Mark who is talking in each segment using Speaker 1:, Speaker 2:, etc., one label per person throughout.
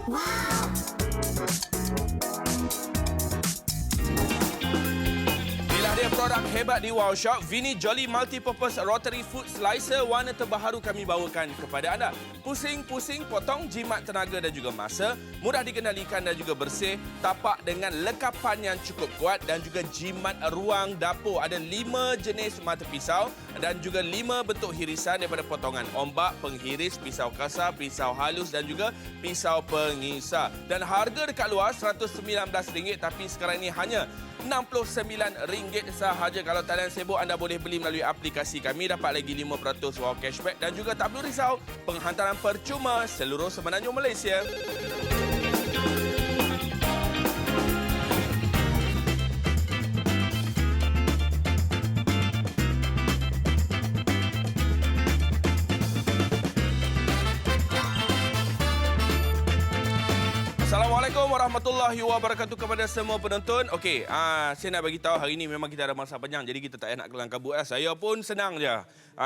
Speaker 1: Inilah dia produk hebat di Wow Shop, Vini Jolly Multipurpose Rotary Food Slicer warna terbaru kami bawakan kepada anda. Pusing-pusing, potong jimat tenaga dan juga masa, mudah dikendalikan dan juga bersih, tapak dengan lekapan yang cukup kuat dan juga jimat ruang dapur. Ada 5 jenis mata pisau dan juga 5 bentuk hirisan daripada potongan ombak, penghiris, pisau kasar, pisau halus dan juga pisau pengisar. Dan harga dekat luar RM119 tapi sekarang ini hanya RM69 sahaja. Kalau talian sibuk, anda boleh beli melalui aplikasi kami, dapat lagi 5% wow cashback dan juga tak perlu risau, penghantaran percuma seluruh semenanjung Malaysia. Assalamualaikum warahmatullahi wabarakatuh kepada semua penonton. Okey, saya nak bagi tahu hari ini memang kita ada masa panjang, jadi kita tak payah nak kelang kabut. Saya pun senang je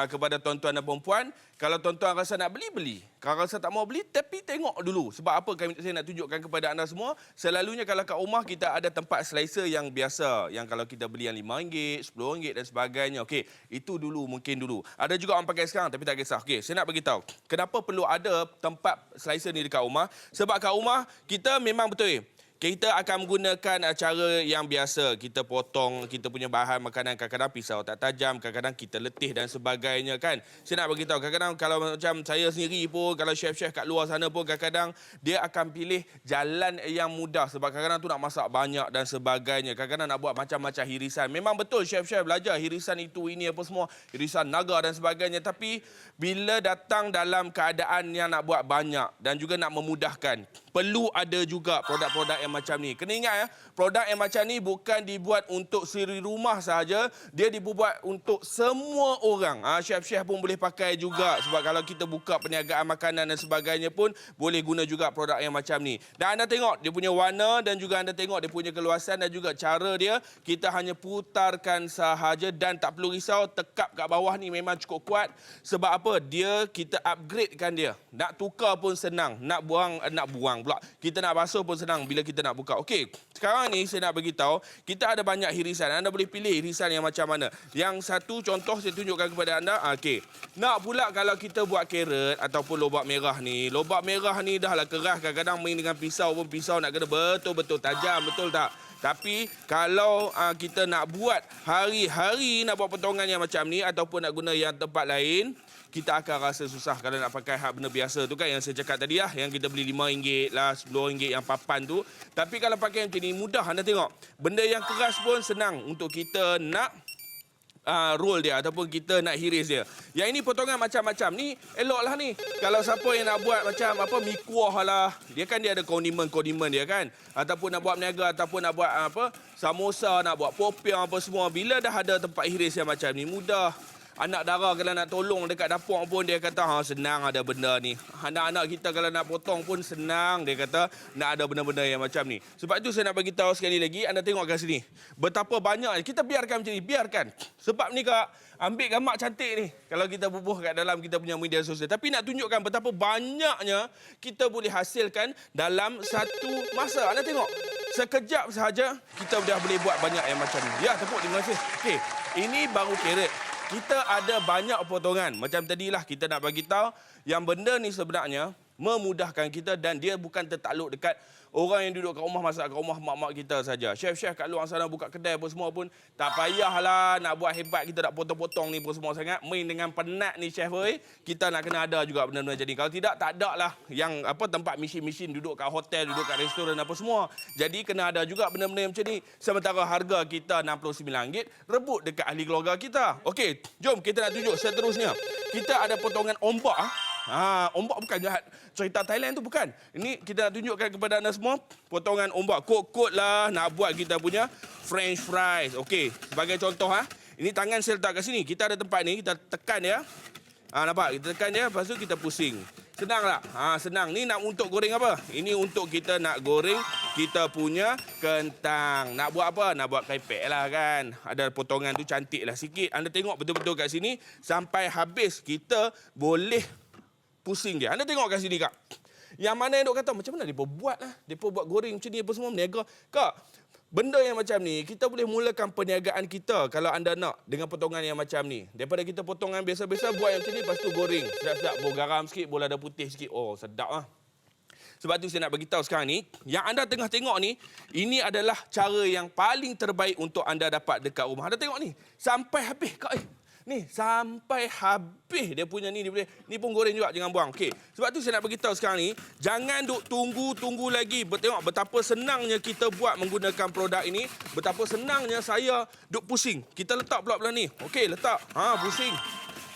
Speaker 1: kepada tuan-tuan dan perempuan. Kalau tuan-tuan rasa nak beli, beli. Kalau rasa tak mau beli, tapi tengok dulu. Sebab apa saya nak tunjukkan kepada anda semua, selalunya kalau kat rumah kita ada tempat slicer yang biasa, yang kalau kita beli yang RM5, RM10 dan sebagainya. Okey, itu dulu, mungkin dulu. Ada juga orang pakai sekarang tapi tak kisah. Okey, saya nak bagi tahu kenapa perlu ada tempat slicer ni dekat rumah. Sebab kat rumah kita memang betul, kita akan menggunakan cara yang biasa. Kita potong kita punya bahan makanan, kadang-kadang pisau tak tajam, kadang-kadang kita letih dan sebagainya kan. Saya nak bagi tahu, kadang-kadang kalau macam saya sendiri pun, kalau chef-chef kat luar sana pun kadang-kadang dia akan pilih jalan yang mudah sebab kadang-kadang tu nak masak banyak dan sebagainya. Kadang-kadang nak buat macam-macam hirisan. Memang betul chef-chef belajar hirisan itu, ini apa semua, hirisan naga dan sebagainya. Tapi bila datang dalam keadaan yang nak buat banyak dan juga nak memudahkan, perlu ada juga produk-produk yang macam ni. Kena ingat ya, produk yang macam ni bukan dibuat untuk siri rumah sahaja, dia dibuat untuk semua orang. Chef-chef pun boleh pakai juga sebab kalau kita buka perniagaan makanan dan sebagainya pun boleh guna juga produk yang macam ni. Dan anda tengok dia punya warna dan juga anda tengok dia punya keluasan dan juga cara dia, kita hanya putarkan sahaja dan tak perlu risau, tekap kat bawah ni memang cukup kuat. Sebab apa? Dia kita upgradekan dia. Nak tukar pun senang, nak buang pula. Kita nak basuh pun senang bila kita nak buka. Okey, sekarang ni saya nak bagi tahu, kita ada banyak hirisan. Anda boleh pilih hirisan yang macam mana. Yang satu contoh saya tunjukkan kepada anda. Okey. Nak pula kalau kita buat carrot ataupun lobak merah ni. Lobak merah ni dah lah keras, kadang-kadang main dengan pisau pun pisau nak kena betul-betul tajam, betul tak? Tapi kalau kita nak buat hari-hari nak buat potongan yang macam ni ataupun nak guna yang tempat lain, kita akan rasa susah kalau nak pakai benda biasa tu kan, yang saya cakap tadi lah, yang kita beli RM5 lah, RM10 yang papan tu. Tapi kalau pakai macam ni, mudah. Anda tengok, benda yang keras pun senang untuk kita nak roll dia ataupun kita nak hiris dia. Yang ini potongan macam-macam ni, eloklah ni. Kalau siapa yang nak buat macam apa, mi kuah lah, dia kan dia ada kondimen dia kan. Ataupun nak buat berniaga, ataupun nak buat samosa, nak buat popiah apa semua. Bila dah ada tempat hiris yang macam ni, mudah. Anak dara kalau nak tolong dekat dapur pun dia kata, senang ada benda ni. Anak-anak kita kalau nak potong pun senang, dia kata nak ada benda-benda yang macam ni. Sebab itu saya nak bagi tahu sekali lagi, anda tengok kat sini. Betapa banyak, kita biarkan macam ni, biarkan. Sebab ni Kak, ambil gambar cantik ni. Kalau kita bubuh kat dalam kita punya media sosial. Tapi nak tunjukkan betapa banyaknya kita boleh hasilkan dalam satu masa. Anda tengok, sekejap sahaja kita dah boleh buat banyak yang macam ni. Ya, tepuk, terima kasih. Okey, ini baru carrot. Kita ada banyak potongan. Macam tadilah kita nak bagi tahu yang benda ni sebenarnya memudahkan kita dan dia bukan tertakluk dekat orang yang duduk kat rumah, masak kat rumah mak-mak kita saja. Chef-chef kat luar sana buka kedai apa semua pun tak payahlah nak buat hebat, kita nak potong-potong ni pun semua sangat. Main dengan penat ni chef oi. Kita nak kena ada juga benda-benda macam ni. Kalau tidak, tak ada lah yang tempat mesin-mesin duduk kat hotel, duduk kat restoran apa semua. Jadi kena ada juga benda-benda macam ni. Sementara harga kita RM69, rebut dekat ahli keluarga kita. Okey, jom kita nak tunjuk seterusnya. Kita ada potongan ombak. Ombak bukan jahat. Cerita Thailand tu bukan. Ini kita nak tunjukkan kepada anda semua. Potongan ombak. Kot-kot lah nak buat kita punya French fries. Okey, sebagai contoh ini tangan saya letak kat sini. Kita ada tempat ni, kita tekan dia. Nampak? Kita tekan dia, lepas tu kita pusing. Senang tak? Senang. Ni nak untuk goreng apa? Ini untuk kita nak goreng kita punya kentang. Nak buat apa? Nak buat keripik lah kan. Ada potongan tu cantik lah sikit. Anda tengok betul-betul kat sini. Sampai habis kita boleh pusing dia. Anda tengok kat sini Kak. Yang mana yang duk kata, macam mana mereka buat lah. Mereka buat goreng macam ni apa semua, meniaga. Kak, benda yang macam ni, kita boleh mulakan perniagaan kita kalau anda nak dengan potongan yang macam ni. Daripada kita potongan biasa-biasa, buat yang macam ni, lepas tu goreng. Sedap-sedap, bau garam sikit, bau lada putih sikit. Oh, sedap lah. Sebab tu saya nak beritahu sekarang ni, yang anda tengah tengok ni, ini adalah cara yang paling terbaik untuk anda dapat dekat rumah. Anda tengok ni, sampai habis. Kak, ni sampai habis dia punya ni. Ni pun goreng juga, jangan buang. Okey. Sebab tu saya nak beritahu sekarang ni, jangan duk tunggu lagi. Tengok betapa senangnya kita buat menggunakan produk ini. Betapa senangnya saya duk pusing. Kita letak pula ni. Okey, letak. Pusing.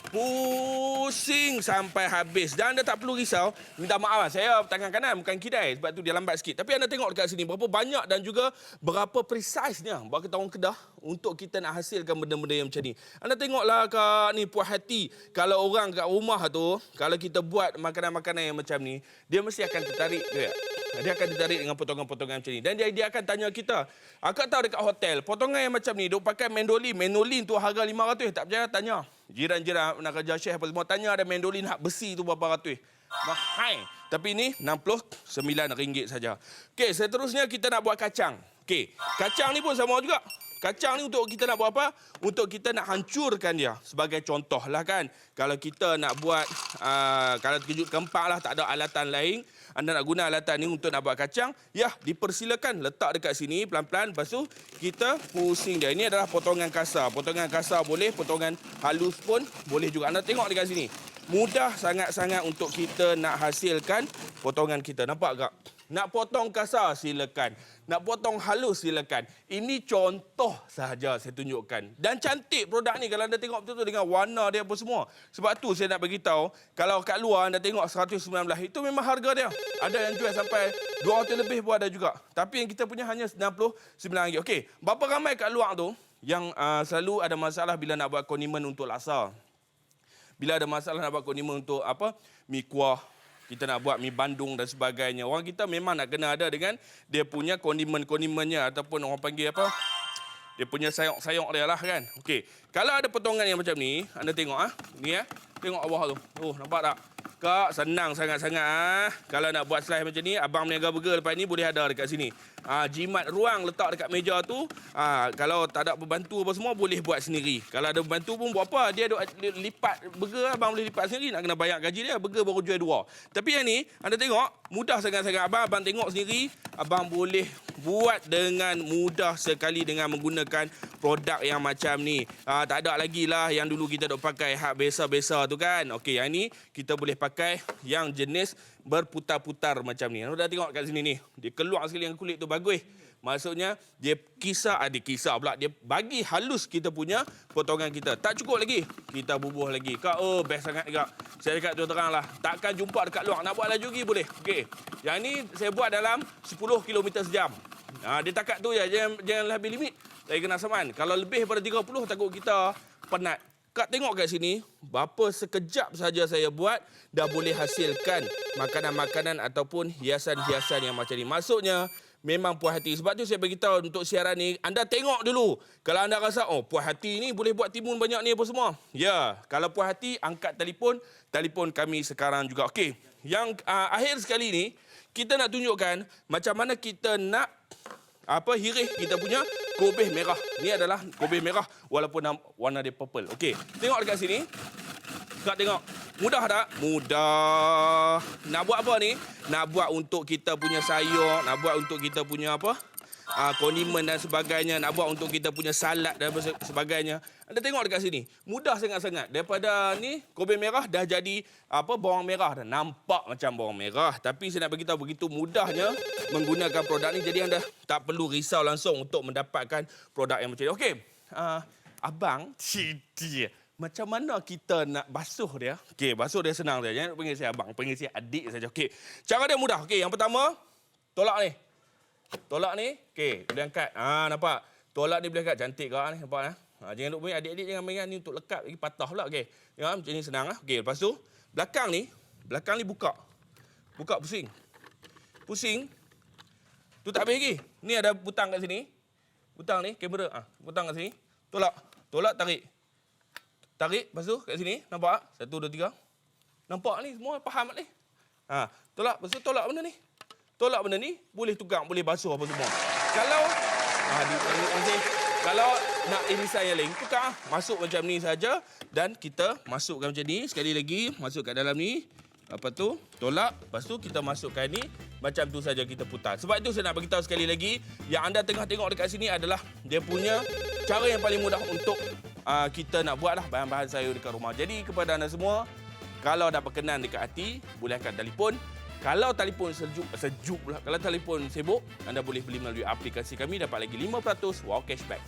Speaker 1: Pusing sampai habis. Dan anda tak perlu risau. Minta maaf lah, saya tangan kanan bukan kidai. Sebab tu dia lambat sikit. Tapi anda tengok dekat sini berapa banyak dan juga berapa precisenya bagi orang Kedah untuk kita nak hasilkan benda-benda yang macam ni. Anda tengoklah Kak ni, puas hati. Kalau orang kat rumah tu, kalau kita buat makanan-makanan yang macam ni, dia mesti akan tertarik dia. Dia akan tertarik dengan potongan-potongan macam ni. Dan dia akan tanya kita, akak tahu dekat hotel, potongan yang macam ni, duk pakai mandolin. Mandolin tu harga 500. Tak percaya, tanya. Jiran-jiran nak kerja chef apa semua, tanya ada mandolin hak besi tu berapa ratus. Mahal. Tapi ini RM69 saja. Okey, seterusnya kita nak buat kacang. Okey, kacang ni pun sama juga. Kacang ni untuk kita nak buat apa? Untuk kita nak hancurkan dia. Sebagai contoh lah kan. Kalau kita nak buat, kalau terkejut kempak lah, tak ada alatan lain. Anda nak guna alatan ni untuk nak buat kacang, ya, dipersilakan. Letak dekat sini pelan-pelan. Lepas tu, kita pusing dia. Ini adalah potongan kasar. Potongan kasar boleh, potongan halus pun boleh juga. Anda tengok dekat sini. Mudah sangat-sangat untuk kita nak hasilkan potongan kita. Nampak tak? Nak potong kasar, silakan. Nak potong halus, silakan. Ini contoh sahaja saya tunjukkan. Dan cantik produk ni kalau anda tengok betul-betul dengan warna dia apa semua. Sebab tu saya nak beritahu, kalau kat luar anda tengok 119, itu memang harga dia. Ada yang jual sampai 200 lebih pun ada juga. Tapi yang kita punya hanya RM99. Okey, berapa ramai kat luar tu yang selalu ada masalah bila nak buat kondimen untuk laksa. Bila ada masalah nak buat kondimen untuk apa? Mi kuah. Kita nak buat mi bandung dan sebagainya. Orang kita memang nak kena ada dengan dia punya kondimen-kondimennya ataupun orang panggil apa? Dia punya sayok-sayok dia lah kan. Okey. Kalau ada potongan yang macam ni, anda tengok Ni tengok bawah tu. Oh, nampak tak? Kak, senang sangat-sangat Kalau nak buat slice macam ni, abang Niaga Burger lepas ni boleh ada dekat sini. Jimat ruang letak dekat meja tu. Kalau tak ada pembantu apa semua, boleh buat sendiri. Kalau ada pembantu pun buat apa? Dia lipat burger, abang boleh lipat sendiri. Nak kena bayar gaji dia, burger baru jual 2. Tapi yang ni, anda tengok, mudah sangat-sangat. Abang tengok sendiri, abang boleh buat dengan mudah sekali dengan menggunakan produk yang macam ni. Tak ada lagi lah yang dulu kita duk pakai hak biasa-biasa tu kan. Okey, yang ni kita boleh pakai yang jenis berputar-putar macam ni. Anda dah tengok kat sini ni. Dia keluar sekali yang kulit tu bagus. Maksudnya dia kisar pula. Dia bagi halus kita punya potongan kita. Tak cukup lagi. Kita bubuh lagi. Kak, best sangat juga. Saya dekat tu terang lah. Takkan jumpa dekat luar. Nak buat laju lagi boleh. Okey. Yang ni saya buat dalam 10 km sejam. Dia takat tu je. Jangan lebih limit. Saya kena saman. Kalau lebih daripada 30, takut kita penat. Kak tengok kat sini, berapa sekejap saja saya buat, dah boleh hasilkan makanan-makanan ataupun hiasan-hiasan yang macam ni. Maksudnya, memang puas hati. Sebab tu saya beritahu untuk siaran ni, anda tengok dulu. Kalau anda rasa, puas hati ni boleh buat timun banyak ni apa semua. Ya, kalau puas hati, angkat telefon kami sekarang juga. Okey, yang akhir sekali ni, kita nak tunjukkan macam mana kita nak hirih kita punya kobeh merah. Ni adalah kobeh merah walaupun warna dia purple. Okey, tengok dekat sini. Kak tengok. Mudah tak? Mudah. Nak buat apa ni? Nak buat untuk kita punya sayur, nak buat untuk kita punya apa? Kondimen dan sebagainya, nak buat untuk kita punya salad dan sebagainya. Anda tengok dekat sini. Mudah sangat-sangat. Daripada ni, kobeh merah dah jadi bawang merah dah. Nampak macam bawang merah. Tapi saya nak beritahu begitu mudahnya menggunakan produk ni. Jadi anda tak perlu risau langsung untuk mendapatkan produk yang macam ni. Okey. Abang, macam mana kita nak basuh dia? Okey, basuh dia senang saja. Jangan panggil saya abang, panggil saya adik saja. Okey. Cara dia mudah. Okey, yang pertama, tolak ni. Tolak ni, okey, boleh angkat. Nampak? Tolak ni boleh angkat. Cantik kau ni, nampak? Jangan duk main, adik-adik jangan main ni untuk lekat lagi patah pula. Okey. Ya, macam ni senang Okey, lepas tu belakang ni buka. Buka pusing. Pusing. Tu tak habis lagi. Ni ada butang kat sini. Butang ni kamera. Butang kat sini. Tolak tarik. Tarik, lepas tu kat sini, nampak? 1 2 3. Nampak ni semua faham ni. Tolak. Lepas tu tolak benda ni. Tolak benda ni, boleh tukar, boleh basuh apa semua. Kalau kalau nak irisan yang lain, tukar. Masuk macam ni saja dan kita masukkan macam ni. Sekali lagi, masuk kat dalam ni. Lepas tu, tolak. Lepas tu, kita masukkan ni. Macam tu saja kita putar. Sebab itu saya nak beritahu sekali lagi, yang anda tengah tengok dekat sini adalah dia punya cara yang paling mudah untuk kita nak buatlah bahan-bahan sayur dekat rumah. Jadi kepada anda semua, kalau dah berkenan dekat hati, boleh angkat telefon. Kalau telefon sejuk pula. Kalau telefon sibuk, anda boleh beli melalui aplikasi kami, dapat lagi 5% wow cashback.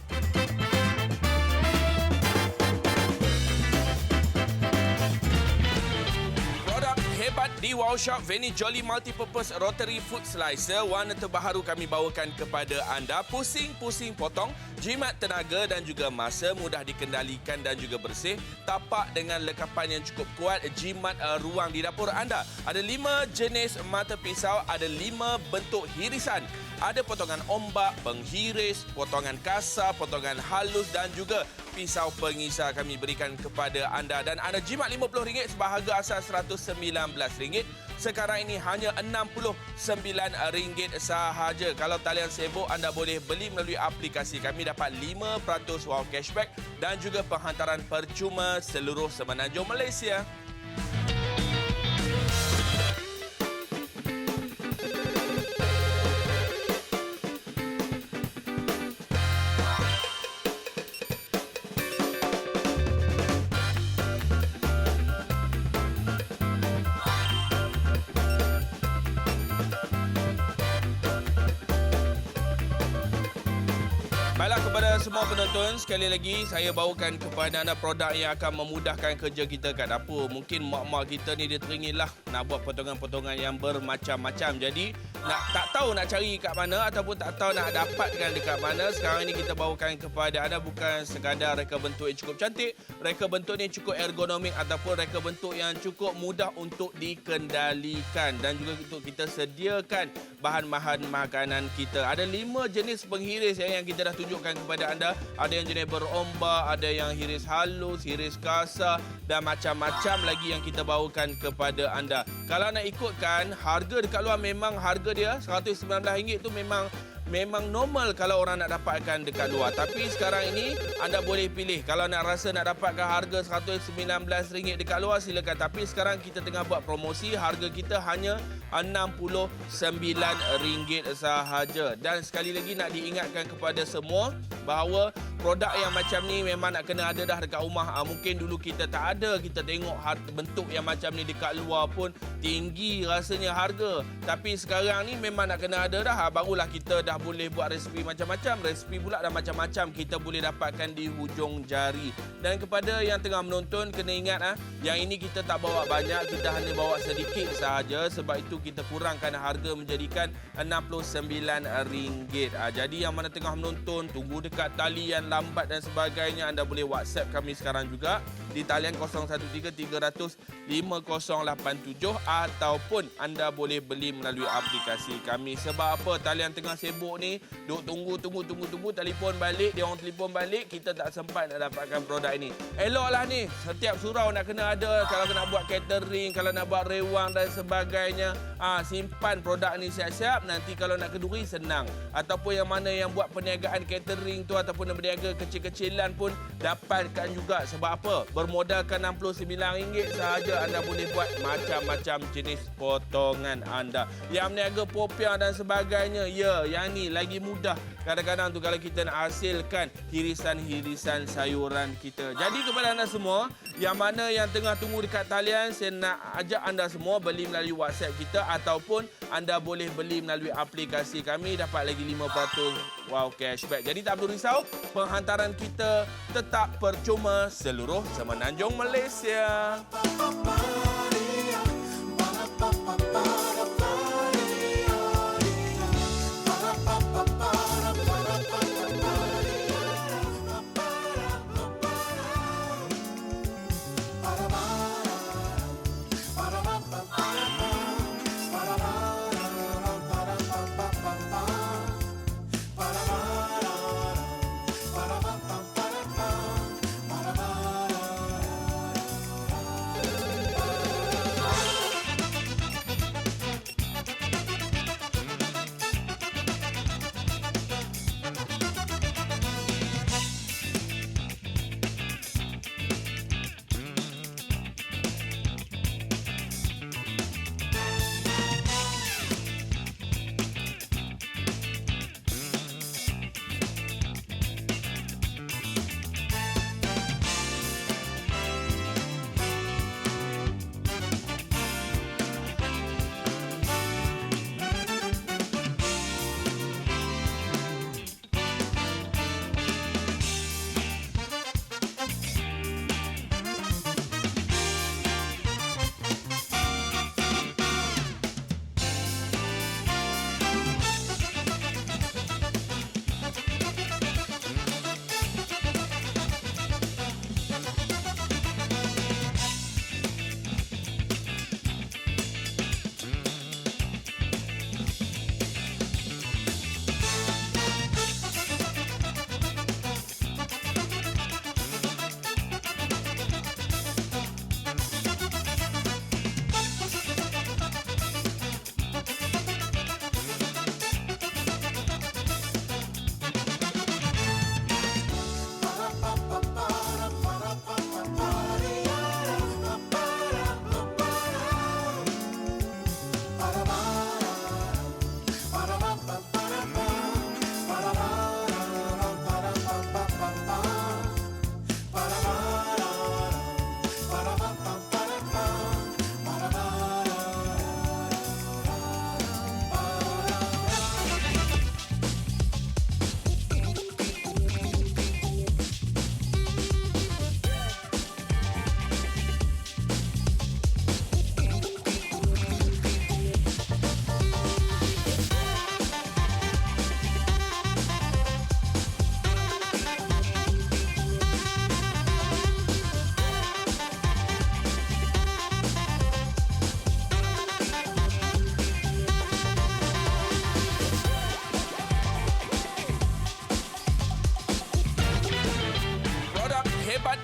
Speaker 1: Hebat di Wow Shop, Veni Jolly Multipurpose Rotary Food Slicer. Warna terbaru kami bawakan kepada anda. Pusing-pusing potong, jimat tenaga dan juga masa, mudah dikendalikan dan juga bersih. Tapak dengan lekapan yang cukup kuat, jimat ruang di dapur anda. Ada 5 jenis mata pisau, ada 5 bentuk hirisan. Ada potongan ombak, penghiris, potongan kasar, potongan halus dan juga pisau pengisar kami berikan kepada anda. Dan anda jimat RM50 sebahagia asal RM119. Sekarang ini hanya RM69 sahaja. Kalau talian sibuk, anda boleh beli melalui aplikasi kami, dapat 5% wow cashback dan juga penghantaran percuma seluruh Semenanjung Malaysia. Baiklah, kepada semua penonton, sekali lagi saya bawakan kepada anda produk yang akan memudahkan kerja kita kat dapur. Mungkin mak-mak kita ni dia teringinlah nak buat potongan-potongan yang bermacam-macam. Jadi tak tahu nak cari kat mana ataupun tak tahu nak dapatkan dekat mana. Sekarang ini kita bawakan kepada anda bukan sekadar reka bentuk yang cukup cantik, reka bentuk ni cukup ergonomik ataupun reka bentuk yang cukup mudah untuk dikendalikan dan juga untuk kita sediakan bahan-bahan makanan kita. Ada 5 jenis penghiris yang kita dah tunjukkan kepada anda. Ada yang jenis berombak, ada yang hiris halus, hiris kasar dan macam-macam lagi yang kita bawakan kepada anda. Kalau nak ikutkan, harga dekat luar memang harga dia RM119 tu memang normal kalau orang nak dapatkan dekat luar. Tapi sekarang ini anda boleh pilih. Kalau nak rasa nak dapatkan harga RM119 dekat luar, silakan. Tapi sekarang kita tengah buat promosi, harga kita hanya RM69 sahaja. Dan sekali lagi nak diingatkan kepada semua bahawa produk yang macam ni memang nak kena ada dah dekat rumah. Mungkin dulu kita tak ada, kita tengok bentuk yang macam ni dekat luar pun tinggi rasanya harga. Tapi sekarang ni memang nak kena ada dah. Barulah kita dah boleh buat resipi macam-macam. Resipi pula dah macam-macam kita boleh dapatkan di hujung jari. Dan kepada yang tengah menonton, kena ingat yang ini kita tak bawa banyak, kita hanya bawa sedikit sahaja. Sebab itu kita kurangkan harga menjadikan RM69. Jadi yang mana tengah menonton, tunggu dekat talian lambat dan sebagainya, anda boleh WhatsApp kami sekarang juga di talian 013-300-5087 ataupun anda boleh beli melalui aplikasi kami. Sebab apa? Talian tengah sibuk ni, duk tunggu, telefon balik, dia orang telefon balik, kita tak sempat nak dapatkan produk ini. Eloklah ni, setiap surau nak kena ada. Kalau nak buat catering, kalau nak buat rewang dan sebagainya, simpan produk ni siap-siap. Nanti kalau nak kenduri, senang. Ataupun yang mana yang buat perniagaan catering tu ataupun berniaga kecil-kecilan pun dapatkan juga. Sebab apa? Bermodalkan RM69 sahaja anda boleh buat macam-macam jenis potongan anda. Yang berniaga popiah dan sebagainya, ya, yang ni lagi mudah. Kadang-kadang tu kalau kita nak hasilkan hirisan-hirisan sayuran kita. Jadi kepada anda semua, yang mana yang tengah tunggu dekat talian, saya nak ajak anda semua beli melalui WhatsApp kita ataupun anda boleh beli melalui aplikasi kami, dapat lagi 5% wow cashback. Jadi tak perlu risau, penghantaran kita tetap percuma seluruh Semenanjung Malaysia.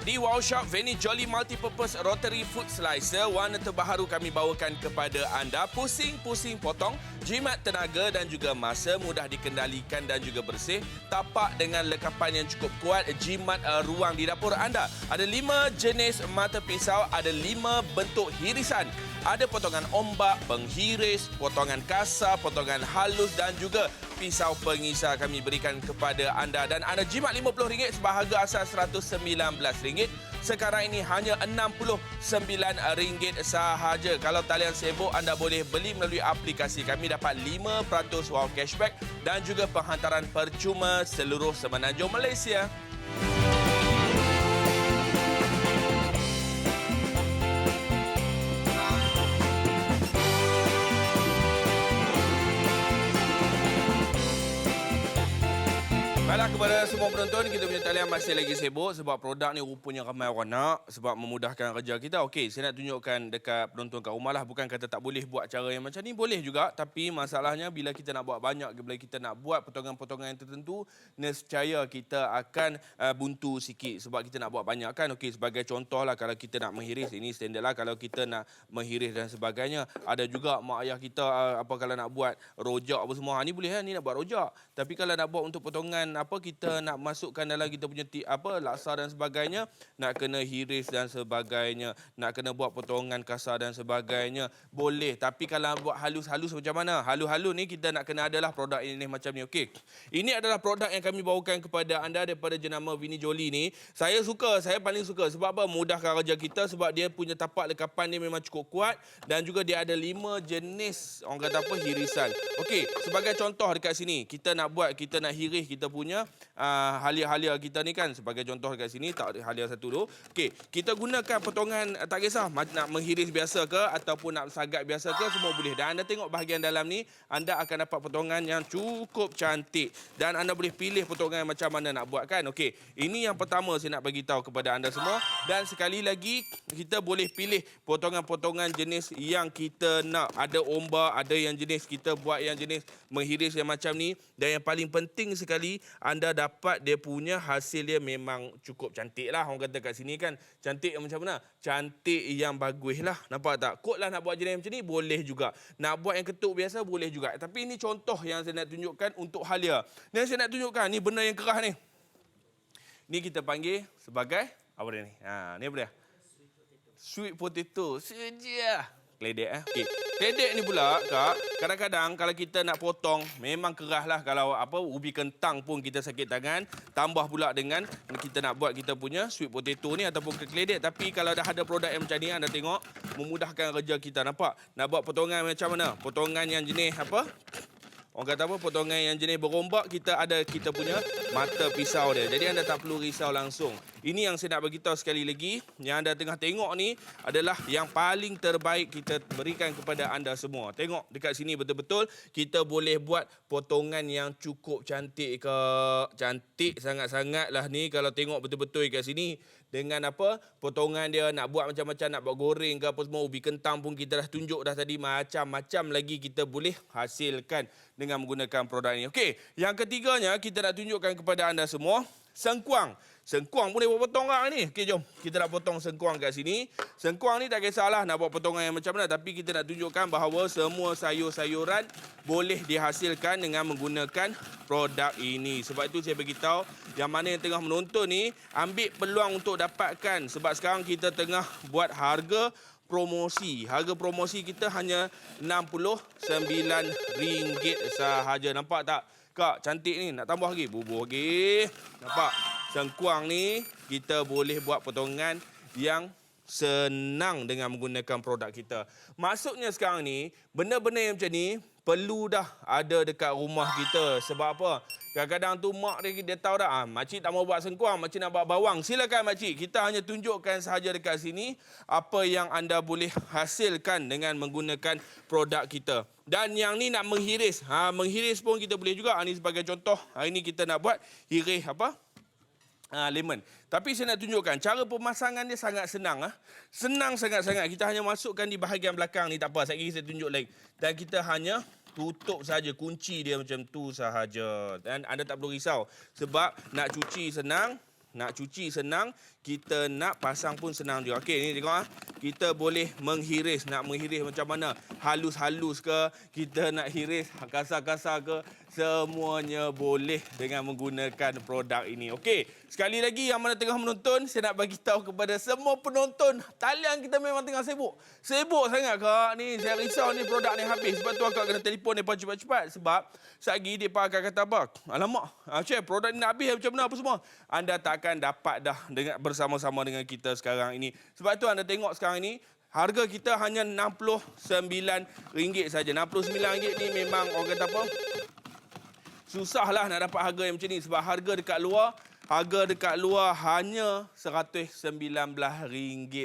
Speaker 1: Di Wow Shop, Veni Jolly Multipurpose Rotary Food Slicer, warna terbaru kami bawakan kepada anda. Pusing-pusing potong, jimat tenaga dan juga masa, mudah dikendalikan dan juga bersih. Tapak dengan lekapan yang cukup kuat, jimat ruang di dapur anda. Ada 5 jenis mata pisau, ada 5 bentuk hirisan. Ada potongan ombak, penghiris, potongan kasar, potongan halus dan juga pisau pengisar kami berikan kepada anda. Dan anda jimat RM50 sebahagia asal RM119. Sekarang ini hanya RM69 sahaja. Kalau talian sibuk, anda boleh beli melalui aplikasi kami, dapat 5% wow cashback dan juga penghantaran percuma seluruh semenanjung Malaysia. Baiklah, kepada semua penonton, kita punya talian masih lagi sibuk sebab produk ni rupanya ramai orang nak sebab memudahkan kerja kita. Okey, saya nak tunjukkan dekat penonton kat rumah lah. Bukan kata tak boleh buat cara yang macam ni, boleh juga. Tapi masalahnya bila kita nak buat banyak, bila kita nak buat potongan-potongan yang tertentu, nescaya kita akan buntu sikit sebab kita nak buat banyak kan. Okey, sebagai contoh lah, kalau kita nak menghiris, ini standard lah. Kalau kita nak menghiris dan sebagainya, ada juga mak ayah kita kalau nak buat rojak apa semua. Ni boleh kan, ni nak buat rojak. Tapi kalau nak buat untuk potongan kita nak masukkan dalam kita punya laksa dan sebagainya, nak kena hiris dan sebagainya, nak kena buat potongan kasar dan sebagainya, boleh. Tapi kalau buat halus-halus macam mana? Halus-halus ni kita nak kena adalah produk ini macam ni. Okey. Ini adalah produk yang kami bawakan kepada anda daripada jenama Veni Jolly ni. Saya suka, saya paling suka. Sebab apa? Mudahkan kerja kita sebab dia punya tapak lekapan dia memang cukup kuat dan juga dia ada 5 jenis orang kata hirisan. Okey, sebagai contoh dekat sini, kita nak hiris kita punya halia-halia kita ni kan. Sebagai contoh dekat sini, tak halia satu dulu. Okey, kita gunakan potongan, tak kisah nak menghiris biasa ke ataupun nak sagat biasa ke, semua boleh. Dan anda tengok bahagian dalam ni, anda akan dapat potongan yang cukup cantik dan anda boleh pilih potongan macam mana nak buat kan. Okey, ini yang pertama saya nak bagi tahu kepada anda semua. Dan sekali lagi, kita boleh pilih potongan-potongan jenis yang kita nak. Ada ombak, ada yang jenis kita buat yang jenis menghiris yang macam ni. Dan yang paling penting sekali, anda dapat dia punya hasil dia memang cukup cantik lah. Orang kata kat sini kan, cantik yang macam mana? Cantik yang bagus lah. Nampak tak? Kot lah nak buat jenis macam ni, boleh juga. Nak buat yang ketuk biasa, boleh juga. Tapi ini contoh yang saya nak tunjukkan untuk halia. Dan saya nak tunjukkan, ni benda yang kerah ni. Ni kita panggil sebagai, apa dia ni? Ni apa dia? Sweet potato. Seja. Keledek Okey. Keledek ni pula, Kak, kadang-kadang kalau kita nak potong, memang kerah lah. Kalau ubi kentang pun kita sakit tangan. Tambah pula dengan kita nak buat kita punya sweet potato ni ataupun keledek. Tapi kalau dah ada produk yang macam ni, anda tengok, memudahkan kerja kita. Nampak? Nak buat potongan macam mana? Potongan yang jenis orang kata potongan yang jenis berombak, kita ada kita punya mata pisau dia. Jadi anda tak perlu risau langsung. Ini yang saya nak bagi tahu sekali lagi. Yang anda tengah tengok ni adalah yang paling terbaik kita berikan kepada anda semua. Tengok dekat sini betul-betul kita boleh buat potongan yang cukup cantik ke. Cantik sangat-sangat lah ni kalau tengok betul-betul dekat sini. Dengan potongan dia nak buat macam-macam, nak buat goreng ke apa semua, ubi kentang pun kita dah tunjuk dah tadi, macam-macam lagi kita boleh hasilkan dengan menggunakan produk ini. Okey, yang ketiganya kita nak tunjukkan kepada anda semua, sengkuang. Sengkuang boleh buat potong kat ni. Okey, jom. Kita nak potong sengkuang kat sini. Sengkuang ni tak kisahlah nak buat potongan yang macam mana, tapi kita nak tunjukkan bahawa semua sayur-sayuran boleh dihasilkan dengan menggunakan produk ini. Sebab itu saya beritahu yang mana yang tengah menonton ni, ambil peluang untuk dapatkan. Sebab sekarang kita tengah buat harga promosi. Harga promosi kita hanya RM69 sahaja. Nampak tak? Kak, cantik ni. Nak tambah lagi? Bubuh lagi. Nampak? Sengkuang ni kita boleh buat potongan yang senang dengan menggunakan produk kita. Maksudnya sekarang ni, benda-benda yang macam ni perlu dah ada dekat rumah kita. Sebab apa? Kadang-kadang tu mak dia tahu dah, makcik tak mau buat sengkuang, makcik nak buat bawang. Silakan makcik, kita hanya tunjukkan sahaja dekat sini apa yang anda boleh hasilkan dengan menggunakan produk kita. Dan yang ni nak menghiris. Menghiris pun kita boleh juga. Ini sebagai contoh. Hari ni kita nak buat hiris lemon. Tapi saya nak tunjukkan cara pemasangan dia sangat senang. Senang sangat-sangat. Kita hanya masukkan di bahagian belakang ni, tak apa. Sekejap lagi saya tunjuk lagi. Dan kita hanya tutup saja, kunci dia macam tu sahaja. Dan anda tak perlu risau sebab nak cuci senang, Nak cuci senang, kita nak pasang pun senang juga. Okey, ni tengok kita boleh menghiris. Nak menghiris macam mana? Halus-halus ke? Kita nak hiris kasar-kasar ke? Semuanya boleh dengan menggunakan produk ini. Okey, sekali lagi yang mana tengah menonton, saya nak bagi tahu kepada semua penonton, talian kita memang tengah sibuk. Sibuk sangat kak ni. Saya risau ni produk ni habis. Sebab tu akak kena telefon mereka cepat-cepat. Sebab satgi dia akan kata apa? Alamak, Chef, produk ni nak habis macam mana apa semua? Anda tak akan dapat dah dengan bersama-sama dengan kita sekarang ini. Sebab tu anda tengok sekarang ini, harga kita hanya RM69 saja. RM69 ni memang orang kata apa? Susahlah nak dapat harga yang macam ni sebab harga dekat luar hanya RM119.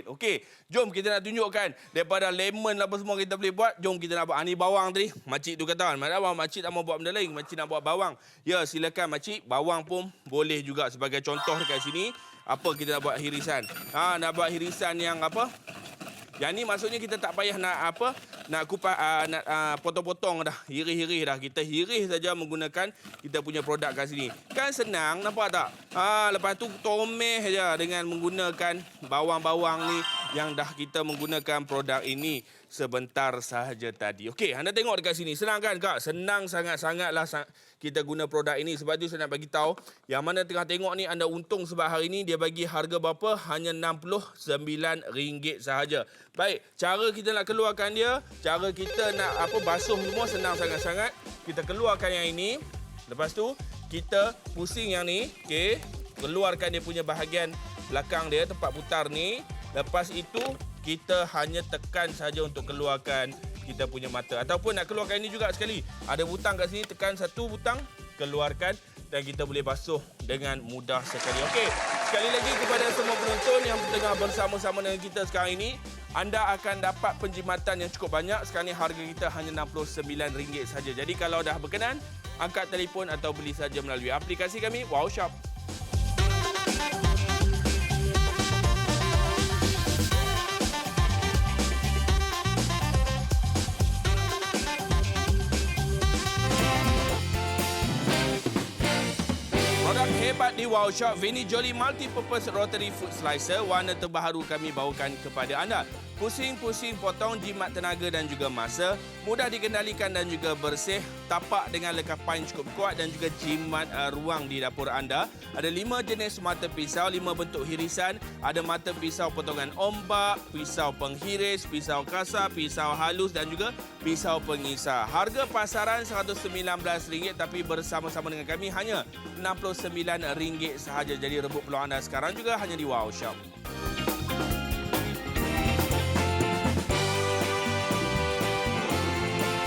Speaker 1: Okey, jom kita nak tunjukkan daripada lemon apa semua kita boleh buat. Jom kita nak buat. Ni bawang tadi. Makcik tu kata, makcik tak mau buat benda lain. Makcik nak buat bawang. Ya, silakan makcik. Bawang pun boleh juga sebagai contoh dekat sini. Apa kita nak buat hirisan. Nak buat hirisan yang apa? Yang ni maksudnya kita tak payah nak apa? Nak kupas, nak potong-potong dah. Hirih-hirih dah. Kita hirih saja menggunakan kita punya produk kat sini. Kan senang, nampak tak? Lepas tu tomeh saja dengan menggunakan bawang-bawang ni yang dah kita menggunakan produk ini sebentar sahaja tadi. Okey, anda tengok dekat sini. Senang kan kak? Senang sangat-sangatlah kita guna produk ini. Sebab tu saya nak bagi tahu yang mana tengah tengok ni anda untung sebab hari ini dia bagi harga berapa? Hanya RM69 sahaja. Baik, cara kita nak keluarkan dia, cara kita nak basuh semua senang sangat-sangat. Kita keluarkan yang ini. Lepas tu kita pusing yang ni, okey. Keluarkan dia punya bahagian belakang dia, tempat putar ni. Lepas itu kita hanya tekan saja untuk keluarkan kita punya mata. Ataupun nak keluarkan ini juga sekali. Ada butang kat sini, tekan satu butang, keluarkan dan kita boleh basuh dengan mudah sekali. Okey, sekali lagi kepada semua penonton yang tengah bersama-sama dengan kita sekarang ini, anda akan dapat penjimatan yang cukup banyak. Sekarang ni harga kita hanya RM69 saja. Jadi kalau dah berkenan, angkat telefon atau beli saja melalui aplikasi kami, Wow Shop. Hebat di Wow Shop, Vini Jolly Multi-Purpose Rotary Food Slicer, warna terbaru kami bawakan kepada anda. Pusing-pusing potong, jimat tenaga dan juga masa, mudah dikendalikan dan juga bersih, tapak dengan lekapan cukup kuat dan juga jimat ruang di dapur anda. Ada 5 jenis mata pisau, 5 bentuk hirisan, ada mata pisau potongan ombak, pisau penghiris, pisau kasar, pisau halus dan juga pisau pengisar. Harga pasaran RM119 tapi bersama-sama dengan kami hanya RM69 sahaja. Jadi rebut peluang anda sekarang juga hanya di Wow Shop.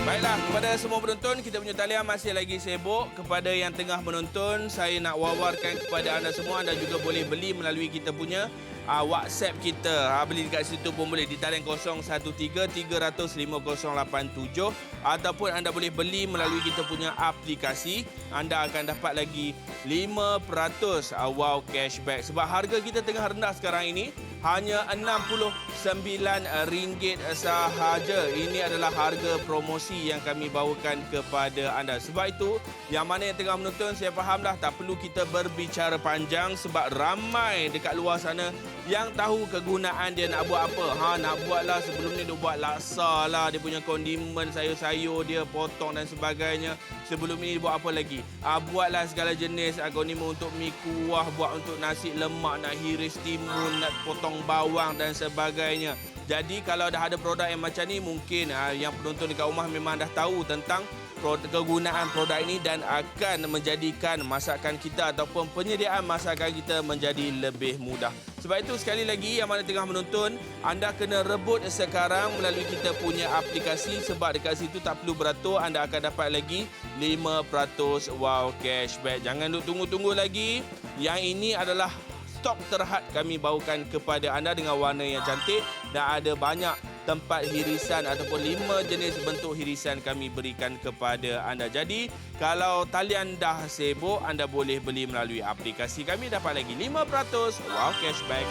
Speaker 1: Baiklah, kepada semua penonton, kita punya talian masih lagi sibuk. Kepada yang tengah menonton, saya nak wawarkan kepada anda semua, anda juga boleh beli melalui kita punya WhatsApp kita. Beli dekat situ pun boleh di talian 013-300-5087 ataupun anda boleh beli melalui kita punya aplikasi. Anda akan dapat lagi 5% wow cashback. Sebab harga kita tengah rendah sekarang ini hanya RM69 sahaja. Ini adalah harga promosi yang kami bawakan kepada anda. Sebab itu, yang mana yang tengah menonton, saya fahamlah tak perlu kita berbicara panjang sebab ramai dekat luar sana yang tahu kegunaan dia nak buat apa. Nak buatlah sebelum ni dia buat laksa lah, dia punya kondimen, sayur-sayur dia potong dan sebagainya. Sebelum ini dia buat apa lagi? Buatlah segala jenis kondimen untuk mi kuah, buat untuk nasi lemak, nak hiris timun, nak potong bawang dan sebagainya. Jadi kalau dah ada produk yang macam ni, mungkin yang penonton dekat rumah memang dah tahu tentang kegunaan produk ini dan akan menjadikan masakan kita ataupun penyediaan masakan kita menjadi lebih mudah. Sebab itu sekali lagi yang mana tengah menonton, anda kena rebut sekarang melalui kita punya aplikasi sebab dekat situ tak perlu beratur, anda akan dapat lagi 5% wow cashback. Jangan duk tunggu-tunggu lagi. Yang ini adalah stok terhad kami bawakan kepada anda dengan warna yang cantik dan ada banyak tempat hirisan ataupun 5 jenis bentuk hirisan kami berikan kepada anda. Jadi, kalau talian dah sibuk, anda boleh beli melalui aplikasi kami, dapat lagi 5% wow cashback.